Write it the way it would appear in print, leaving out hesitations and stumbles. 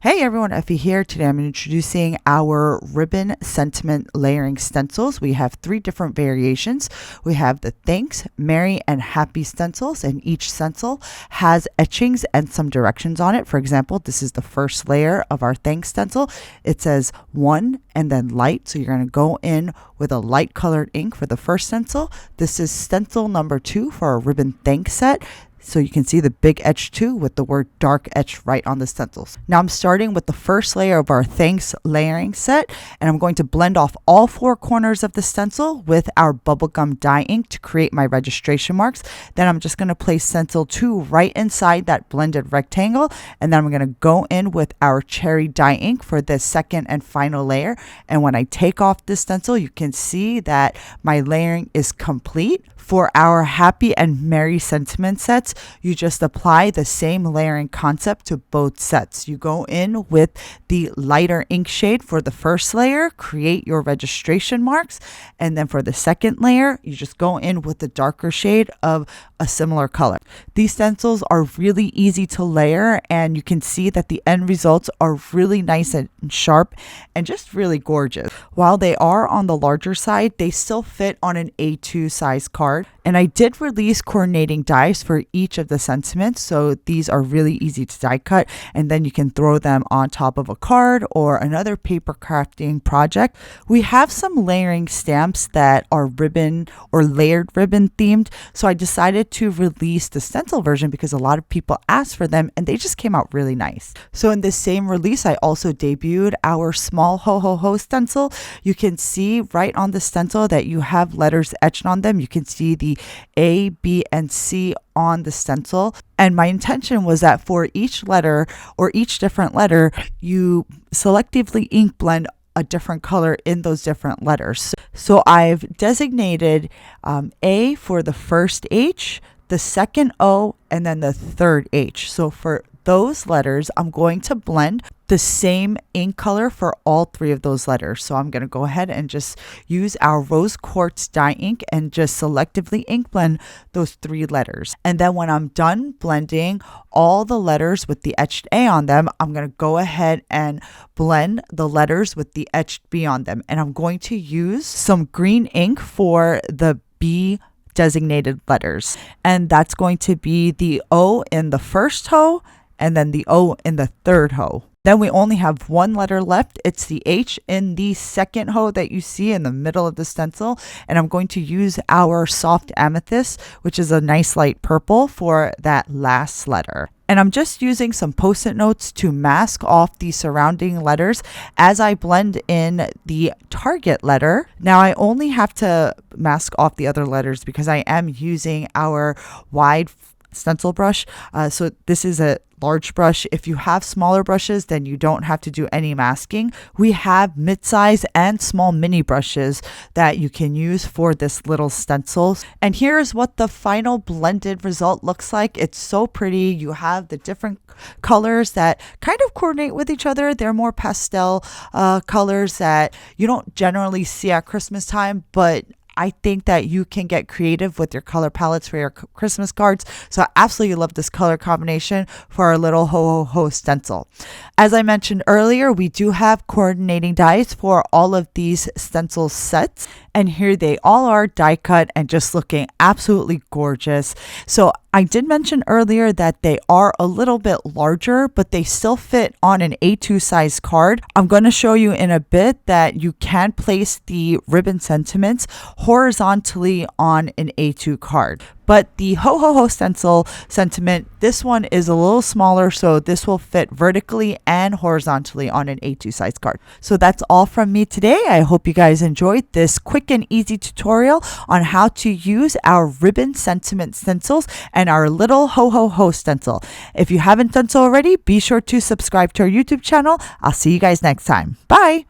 Hey everyone, Effie here. Today I'm introducing our ribbon sentiment layering stencils. We have 3 different variations. We have the Thanks, Merry, and Happy stencils, and each stencil has etchings and some directions on it. For example, this is the first layer of our Thanks stencil. It says 1 and then light, so you're going to go in with a light colored ink for the first stencil. This is stencil number 2 for our ribbon Thanks set. So you can see the big etch too with the word dark etched right on the stencils. Now I'm starting with the first layer of our Thanks layering set, and I'm going to blend off all 4 corners of the stencil with our Bubblegum dye ink to create my registration marks. Then I'm just going to place stencil 2 right inside that blended rectangle, and then I'm going to go in with our cherry dye ink for the second and final layer. And when I take off this stencil, you can see that my layering is complete. For our Happy and Merry sentiment sets, you just apply the same layering concept to both sets. You go in with the lighter ink shade for the first layer, create your registration marks, and then for the second layer, you just go in with the darker shade of a similar color. These stencils are really easy to layer, and you can see that the end results are really nice and sharp and just really gorgeous. While they are on the larger side, they still fit on an A2 size card. And I did release coordinating dies for each of the sentiments, so these are really easy to die cut, and then you can throw them on top of a card or another paper crafting project. We have some layering stamps that are ribbon or layered ribbon themed, so I decided to release the stencil version because a lot of people asked for them and they just came out really nice. So in this same release, I also debuted our small HOHOHO stencil. You can see right on the stencil that you have letters etched on them. You can see the A, B, and C on the stencil. And my intention was that for each letter or each different letter, you selectively ink blend a different color in those different letters. So I've designated A for the first H, the second O, and then the third H. So for those letters, I'm going to blend the same ink color for all 3 of those letters. So I'm going to go ahead and just use our rose quartz dye ink and just selectively ink blend those 3 letters. And then when I'm done blending all the letters with the etched A on them, I'm going to go ahead and blend the letters with the etched B on them. And I'm going to use some green ink for the B designated letters. And that's going to be the O in the first HO and then the O in the third HO. Then we only have 1 letter left. It's the H in the second HO that you see in the middle of the stencil. And I'm going to use our soft amethyst, which is a nice light purple, for that last letter. And I'm just using some post-it notes to mask off the surrounding letters as I blend in the target letter. Now I only have to mask off the other letters because I am using our wide stencil brush. So this is a large brush. If you have smaller brushes, then you don't have to do any masking. We have mid-size and small mini brushes that you can use for this little stencil. And here's what the final blended result looks like. It's so pretty. You have the different colors that kind of coordinate with each other. They're more pastel colors that you don't generally see at Christmas time, but I think that you can get creative with your color palettes for your Christmas cards. So I absolutely love this color combination for our little HOHOHO stencil. As I mentioned earlier, we do have coordinating dies for all of these stencil sets. And here they all are die cut and just looking absolutely gorgeous. So I did mention earlier that they are a little bit larger, but they still fit on an A2 size card. I'm going to show you in a bit that you can place the ribbon sentiments horizontally on an A2 card. But the HOHOHO stencil sentiment, this one is a little smaller, so this will fit vertically and horizontally on an A2 size card. So that's all from me today. I hope you guys enjoyed this quick and easy tutorial on how to use our ribbon sentiment stencils and our little HOHOHO stencil. If you haven't done so already, be sure to subscribe to our YouTube channel. I'll see you guys next time. Bye!